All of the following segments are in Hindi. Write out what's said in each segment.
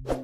हेलो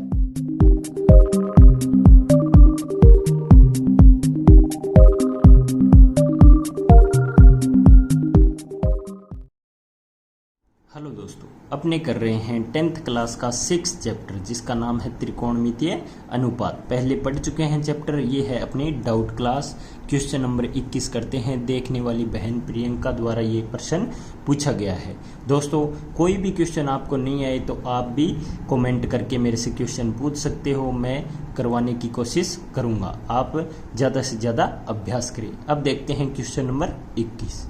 दोस्तों, अपने कर रहे हैं 10th क्लास का 6th चैप्टर जिसका नाम है त्रिकोणमितीय अनुपात। पहले पढ़ चुके हैं चैप्टर, ये है अपनी डाउट क्लास। क्वेश्चन नंबर 21 करते हैं। देखने वाली बहन प्रियंका द्वारा ये प्रश्न पूछा गया है। दोस्तों, कोई भी क्वेश्चन आपको नहीं आए तो आप भी कमेंट करके मेरे से क्वेश्चन पूछ सकते हो, मैं करवाने की कोशिश करूँगा। आप ज़्यादा से ज़्यादा अभ्यास करें। अब देखते हैं क्वेश्चन नंबर 21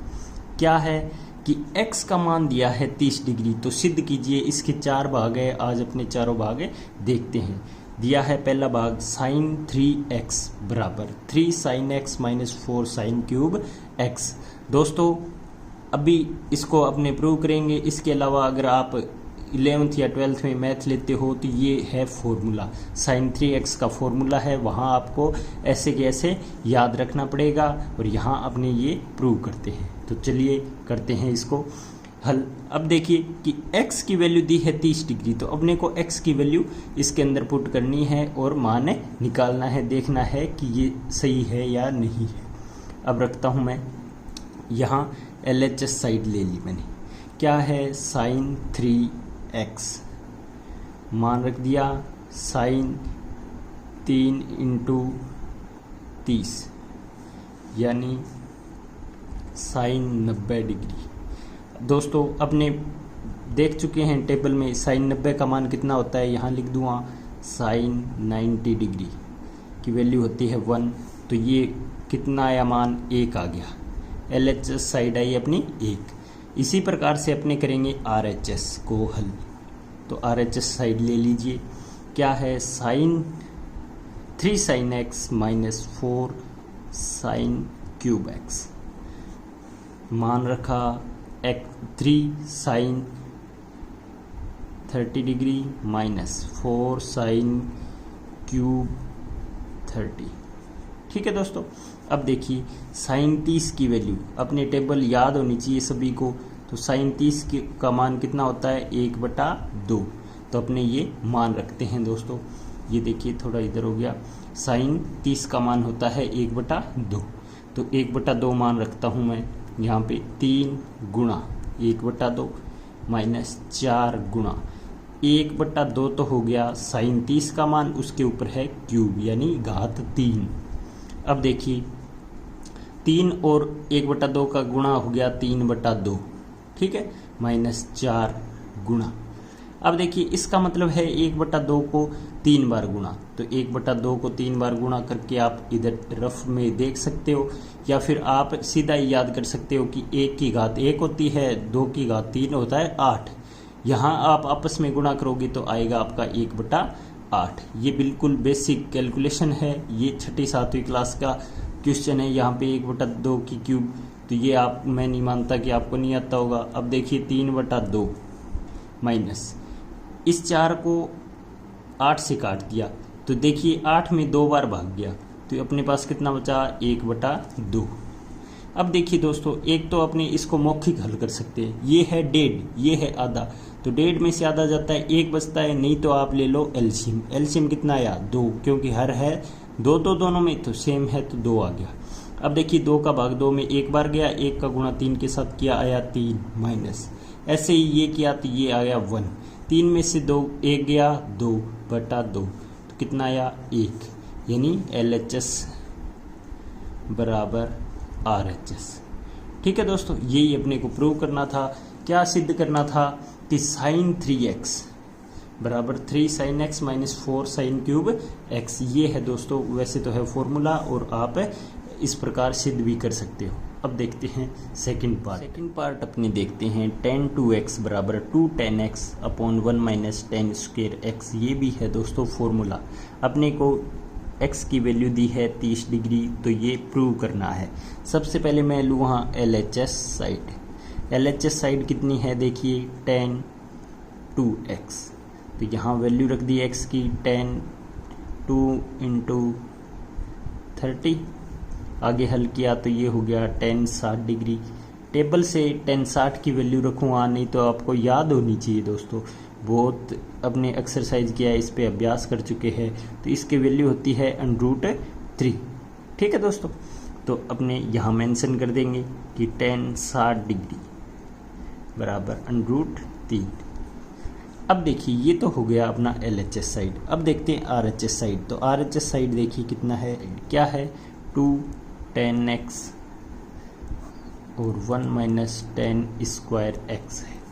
क्या है कि x का मान दिया है 30 डिग्री। तो सिद्ध कीजिए। इसके 4 भाग है, आज अपने चारों भाग देखते हैं। दिया है पहला भाग sin 3x बराबर 3 sin x minus 4 sin cube x। दोस्तों, अभी इसको अपने प्रूव करेंगे। इसके अलावा अगर आप 11th या 12th में मैथ लेते हो तो ये है फॉर्मूला, sin 3x का फॉर्मूला है। वहाँ आपको ऐसे के ऐसे याद रखना पड़ेगा और यहाँ अपने ये प्रूव करते हैं। तो चलिए करते हैं इसको हल। अब देखिए कि x की वैल्यू दी है 30 डिग्री, तो अपने को x की वैल्यू इसके अंदर पुट करनी है और मान निकालना है, देखना है कि ये सही है या नहीं है। अब रखता हूँ मैं यहाँ LHS साइड ले ली मैंने। क्या है sin 3x, मान रख दिया sin 3 इंटू 30 यानी sin 90 डिग्री। दोस्तों, अपने देख चुके हैं टेबल में sin 90 का मान कितना होता है, यहाँ लिख दूँगा sin 90 डिग्री की वैल्यू होती है 1। तो ये कितना आया मान, 1 आ गया। LHS साइड आई अपनी 1। इसी प्रकार से अपने करेंगे RHS को हल। तो RHS साइड ले लीजिए। क्या है sin 3 sin x minus 4 sin cube x, मान रखा 3 sin 30 degree minus 4 sin cube 30। ठीक है दोस्तों, अब देखिए sin 30 की वैल्यू, अपने टेबल याद होनी चाहिए सभी को। तो sin 30 का मान कितना होता है, 1/2। तो अपने ये मान रखते हैं दोस्तों। ये देखिए थोड़ा इधर हो गया। sin 30 का मान होता है 1/2। तो 1/2 मान रखता हूँ मैं यहाँ पे। 3 गुणा 1/2 माइनस 4 गुणा 1/2 तो हो गया sin 30 का मान, उसके ऊपर है क्यूब यानी घात 3। अब देखिए 3 और 1/2 का गुणा हो गया 3/2, ठीक है, माइनस 4 गुणा। अब देखिए इसका मतलब है 1/2 को 3 बार गुणा। तो 1/2 को 3 बार गुणा करके आप इधर रफ में देख सकते हो, या फिर आप सीधा ही याद कर सकते हो कि 1 की घात 1 होती है, 2 की घात 3 होता है 8। यहाँ आप आपस में गुणा करोगे तो आएगा आपका 1/8। ये बिल्कुल बेसिक कैलकुलेशन है। ये 6ठी 7वीं क्लास का क्वेश्चन है। यहाँ पे 1/2 की क्यूब, तो ये आप, मैं नहीं मानता कि आपको नहीं आता होगा। अब देखिए 3/2 माइनस इस 4 को 8 से काट दिया, तो देखिए 8 में 2 बार भाग गया, तो अपने पास कितना बचा, 1/2। अब देखिए दोस्तों, एक तो अपने इसको मौखिक हल कर सकते हैं। ये है 1.5, ये है आधा, तो 1.5 में से आधा जाता है, 1 बचता है। नहीं तो आप ले लो एलसीएम। एलसीएम कितना आया, 2, क्योंकि हर है 2 तो दोनों में, तो सेम है तो 2 आ गया। अब देखिए 2 का भाग 2 में 1 बार गया, 1 का गुणा 3 के साथ किया, आया 3 माइनस, ऐसे ही ये किया तो ये आया 1। 3 में से 2 1 गया, 2/2, तो कितना आया, 1, यानी LHS बराबर RHS। ठीक है दोस्तों, यही अपने को प्रूव करना था। क्या सिद्ध करना था कि sin 3x बराबर 3 sin x minus 4 sin cube x। ये है दोस्तों, वैसे तो है फॉर्मूला और आप इस प्रकार सिद्ध भी कर सकते हो। अब देखते हैं सेकंड पार्ट अपने देखते हैं। tan 2x बराबर 2 tan x upon 1 minus tan square x। ये भी है दोस्तों फॉर्मूला। अपने को x की वैल्यू दी है 30 डिग्री, तो ये प्रूव करना है। सबसे पहले मैं लूँ वहाँ LHS साइड। LHS साइड कितनी है, देखिए tan 2x। तो यहाँ वैल्यू रख दी x की, tan 2 इंटू 30। आगे हल किया तो ये हो गया tan 60 डिग्री। टेबल से tan 60 की वैल्यू रखूँगा, नहीं तो आपको याद होनी चाहिए दोस्तों। बहुत अपने एक्सरसाइज किया है, इस पे अभ्यास कर चुके हैं। तो इसकी वैल्यू होती है √3। ठीक है दोस्तों, तो अपने यहाँ मेंशन कर देंगे कि tan 60 डिग्री बराबर √3। अब देखिए ये तो हो गया अपना LHS साइड। अब देखते हैं RHS साइड। तो RHS साइड देखिए कितना है, क्या है 2 tan x और 1 माइनस tan स्क्वायर x है।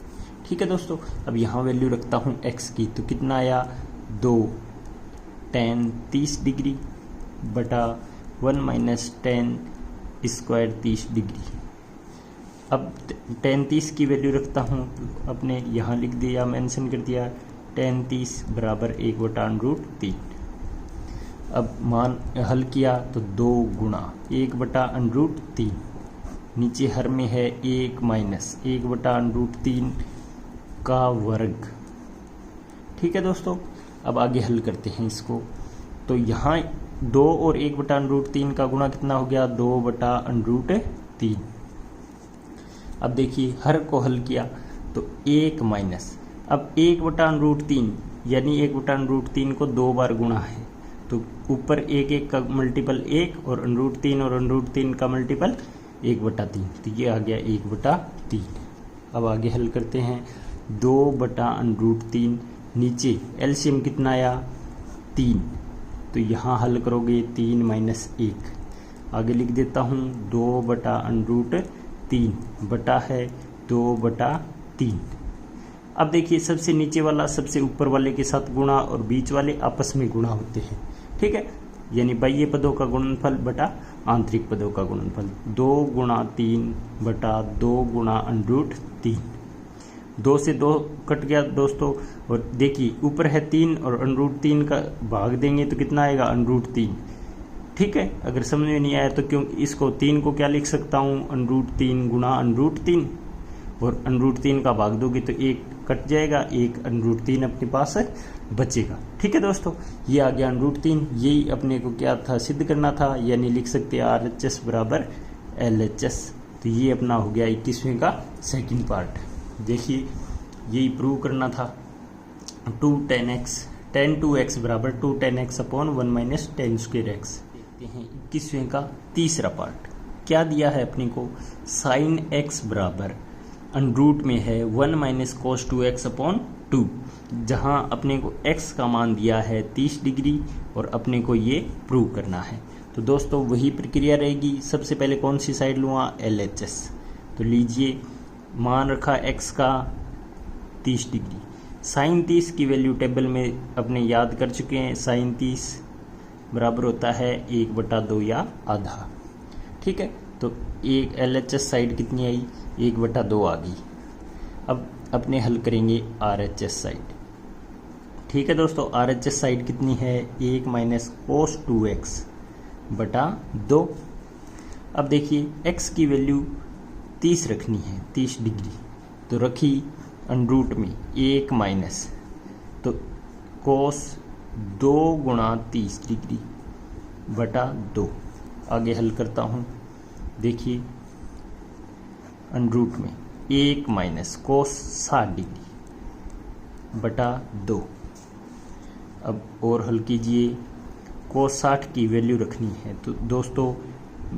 ठीक है दोस्तों, अब यहाँ वैल्यू रखता हूँ x की, तो कितना आया 2 tan 30 डिग्री बटा 1 माइनस tan स्क्वायर 30 डिग्री। अब tan 30 की वैल्यू रखता हूँ, अपने यहाँ लिख दिया, मेंशन कर दिया tan 30 बराबर 1/√3। अब मान हल किया तो 2 गुणा 1/√3, नीचे हर में है 1 माइनस 1/√3 का वर्ग। ठीक है दोस्तों, अब आगे हल करते हैं इसको। तो यहाँ 2 और 1/√3 का गुणा कितना हो गया 2/√3। अब देखिए हर को हल किया तो 1 माइनस, अब 1/√3 यानी 1/√3 को 2 बार गुणा है, तो ऊपर 1 का मल्टीपल 1 और √3 और √3 का मल्टीपल 1/3, तो ये आ गया 1/3। अब आगे हल करते हैं 2/√3, नीचे एलसीएम कितना आया 3, तो यहाँ हल करोगे 3 माइनस 1, आगे लिख देता हूँ 2/√3 बटा है 2/3। अब देखिए सबसे नीचे वाला सबसे ऊपर वाले के साथ गुणा और बीच वाले आपस में गुणा होते हैं। ठीक है, यानी बाह्य पदों का गुणनफल बटा आंतरिक पदों का गुणनफल, 2 गुणा 3 बटा 2 गुणा √3। 2 से 2 कट गया दोस्तों, और देखिए ऊपर है 3 और √3 का भाग देंगे तो कितना आएगा √3। ठीक है, अगर समझ में नहीं आया तो क्यों इसको 3 को क्या लिख सकता हूँ √3 गुणा √3, और √3 का भाग दोगे तो 1 कट जाएगा, 1 √3 अपने पास बचेगा। ठीक है दोस्तों, ये आ गया √3। यही अपने को क्या था सिद्ध करना था, यानी लिख सकते हैं RHS बराबर LHS। तो ये अपना हो गया 21वें का सेकंड पार्ट। देखिए यही प्रूव करना था। 2 tan x tan 2x बराबर 2 tan x upon 1 minus tan square x। देखते हैं 21वें का तीसरा पार्ट। क्या दिया है अपने को, sin x बराबर √ में है 1 माइनस cos 2x अपॉन 2, जहाँ अपने को x का मान दिया है 30 डिग्री और अपने को ये प्रूव करना है। तो दोस्तों वही प्रक्रिया रहेगी। सबसे पहले कौन सी साइड लूँगा LHS, तो लीजिए मान रखा x का 30 डिग्री। साइन 30 की वैल्यू टेबल में अपने याद कर चुके हैं, साइन 30 बराबर होता है 1/2 या आधा। ठीक है, तो एक LHS साइड कितनी आई 1/2 आ गई। अब अपने हल करेंगे RHS साइड। ठीक है दोस्तों, RHS साइड कितनी है 1 माइनस cos 2x बटा 2। अब देखिए x की वैल्यू 30 रखनी है, 30 डिग्री, तो रखी √ में 1 माइनस, तो cos 2 गुणा 30 डिग्री बटा 2। आगे हल करता हूँ, देखिए √ में 1 माइनस cos 60 डिग्री बटा 2। अब और हल कीजिए, cos 60 की वैल्यू रखनी है, तो दोस्तों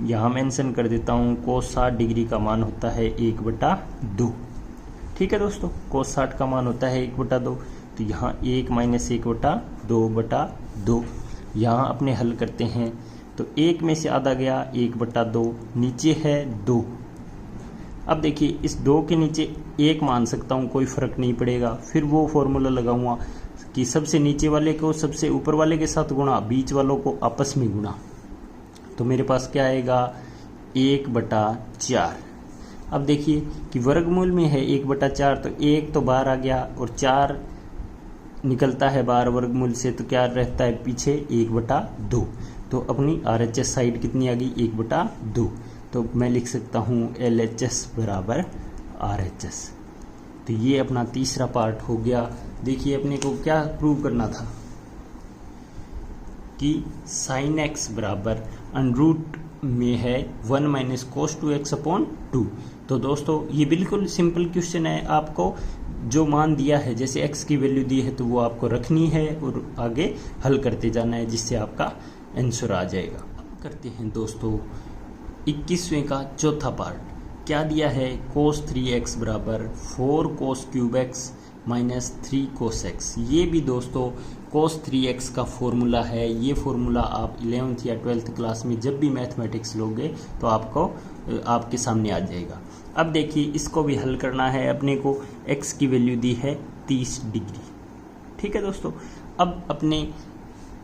यहाँ मेंशन कर देता हूँ cos 60 डिग्री का मान होता है 1/2। ठीक है दोस्तों, cos 60 का मान होता है 1/2, तो यहाँ 1 माइनस 1/2/2। यहाँ अपने हल करते हैं, तो 1 में से आधा गया 1/2, नीचे है 2। अब देखिए इस 2 के नीचे 1 मान सकता हूँ, कोई फर्क नहीं पड़ेगा। फिर वो फॉर्मूला लगाऊंगा कि सबसे नीचे वाले को सबसे ऊपर वाले के साथ गुणा, बीच वालों को आपस में गुणा, तो मेरे पास क्या आएगा 1/4। अब देखिए कि वर्गमूल में है 1/4, तो 1 तो बाहर आ गया और 4 निकलता है बाहर वर्गमूल से, तो क्या रहता है पीछे 1/2। तो अपनी RHS साइड कितनी आ गई 1/2। तो मैं लिख सकता हूँ LHS बराबर RHS। तो ये अपना तीसरा पार्ट हो गया। देखिए अपने को क्या प्रूव करना था कि sin x बराबर √ में है 1 माइनस cos 2x अपॉन 2। तो दोस्तों ये बिल्कुल सिंपल क्वेश्चन है, आपको जो मान दिया है, जैसे x की वैल्यू दी है तो वो आपको रखनी है और आगे हल करते जाना है, जिससे आपका आंसर आ जाएगा। अब करते हैं दोस्तों 21वें का चौथा पार्ट। क्या दिया है, cos 3x बराबर 4 cos cube x minus 3 cos x। ये भी दोस्तों cos 3x का फॉर्मूला है। ये फॉर्मूला आप 11th या 12th क्लास में जब भी मैथमेटिक्स लोगे तो आपको आपके सामने आ जाएगा। अब देखिए इसको भी हल करना है। अपने को x की वैल्यू दी है 30 डिग्री, ठीक है दोस्तों। अब अपने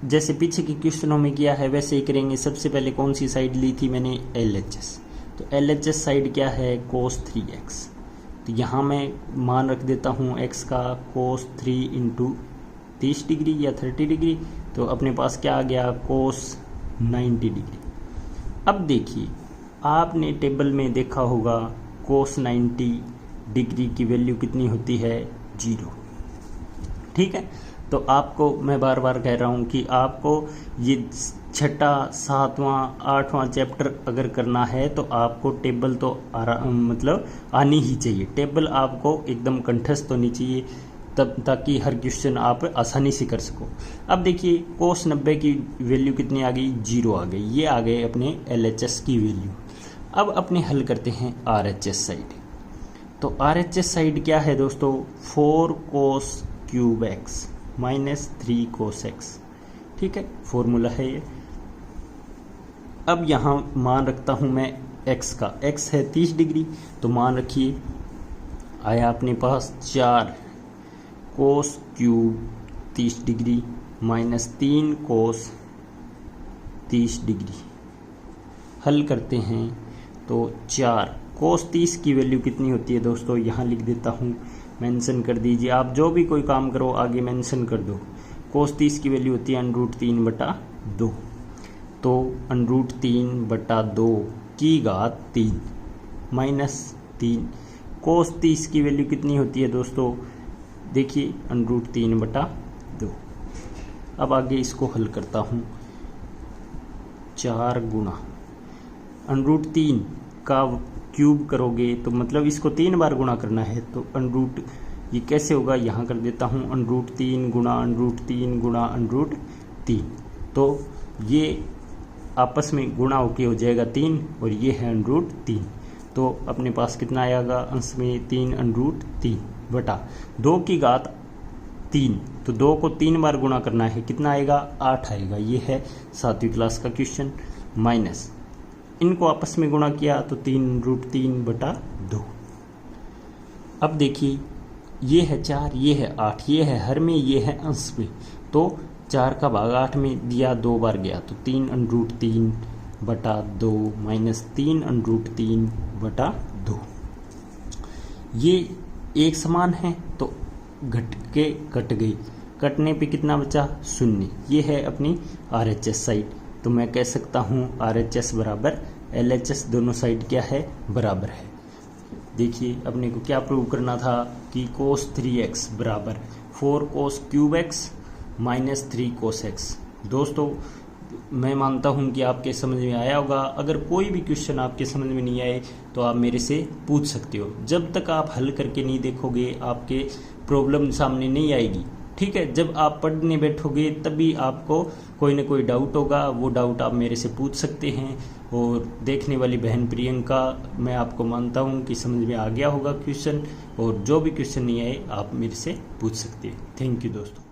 जैसे पीछे के क्वेश्चनों में किया है वैसे ही करेंगे। सबसे पहले कौन सी साइड ली थी मैंने, LHS। तो LHS साइड क्या है, cos 3x। तो यहाँ मैं मान रख देता हूँ x का cos 3 इंटू 30 डिग्री या 30 डिग्री। तो अपने पास क्या आ गया, cos 90 डिग्री। अब देखिए आपने टेबल में देखा होगा cos 90 डिग्री की वैल्यू कितनी होती है, 0, ठीक है। तो आपको मैं बार बार कह रहा हूँ कि आपको ये 6वां 7वां 8वां चैप्टर अगर करना है तो आपको टेबल तो मतलब आनी ही चाहिए। टेबल आपको एकदम कंठस्थ होनी चाहिए, तब ताकि हर क्वेश्चन आप आसानी से कर सको। अब देखिए cos 90 की वैल्यू कितनी आ गई, 0 आ गई। ये आ गए अपने LHS की वैल्यू। अब अपने हल करते हैं RHS साइड। तो RHS साइड क्या है दोस्तों, 4 cos cube x minus 3 cos x, ठीक है, फॉर्मूला है ये। अब यहाँ मान रखता हूँ मैं x का, x है 30 डिग्री, तो मान रखिए आया अपने पास 4 cos cube 30 degree minus 3 cos 30 degree. हल करते हैं तो 4 cos 30 की वैल्यू कितनी होती है दोस्तों, यहाँ लिख देता हूँ, मेंशन कर दीजिए। आप जो भी कोई काम करो आगे मेंशन कर दो। cos 30 की वैल्यू होती है √3/2। तो √3/2 की घात 3 माइनस 3। cos 30 की वैल्यू कितनी होती है दोस्तों, देखिए √3/2। अब आगे इसको हल करता हूँ, 4 गुणा √3 का क्यूब करोगे तो मतलब इसको 3 बार गुणा करना है। तो ये कैसे होगा, यहाँ कर देता हूँ √3 गुणा √3 गुणा √3। तो ये आपस में गुणा होके हो जाएगा 3 और ये है √3। तो अपने पास कितना आएगा अंश में, 3√3/2 की घात 3। तो 2 को 3 बार गुणा करना है, कितना आएगा, 8 आएगा। ये है 7वीं क्लास का क्वेश्चन। माइनस इनको आपस में गुणा किया तो 3√3/2। अब देखिए ये है 4, ये है 8, ये है हर में, ये है अंश में। तो 4 का भाग 8 में दिया 2 बार गया, तो 3√3/2 माइनस 3√3/2। ये एक समान है तो घट के कट गई, कटने पे कितना बचा, 0। ये है अपनी RHS साइड। तो मैं कह सकता हूँ RHS बराबर LHS, दोनों साइड क्या है, बराबर है। देखिए अपने को क्या प्रूव करना था कि cos 3x बराबर 4 cos cube x minus 3 cos x। दोस्तों मैं मानता हूं कि आपके समझ में आया होगा। अगर कोई भी क्वेश्चन आपके समझ में नहीं आए तो आप मेरे से पूछ सकते हो। जब तक आप हल करके नहीं देखोगे आपके प्रॉब्लम सामने नहीं आएगी, ठीक है। जब आप पढ़ने बैठोगे तभी आपको कोई ना कोई डाउट होगा, वो डाउट आप मेरे से पूछ सकते हैं। और देखने वाली बहन प्रियंका, मैं आपको मानता हूँ कि समझ में आ गया होगा क्वेश्चन, और जो भी क्वेश्चन नहीं आए आप मेरे से पूछ सकते हैं। थैंक यू दोस्तों।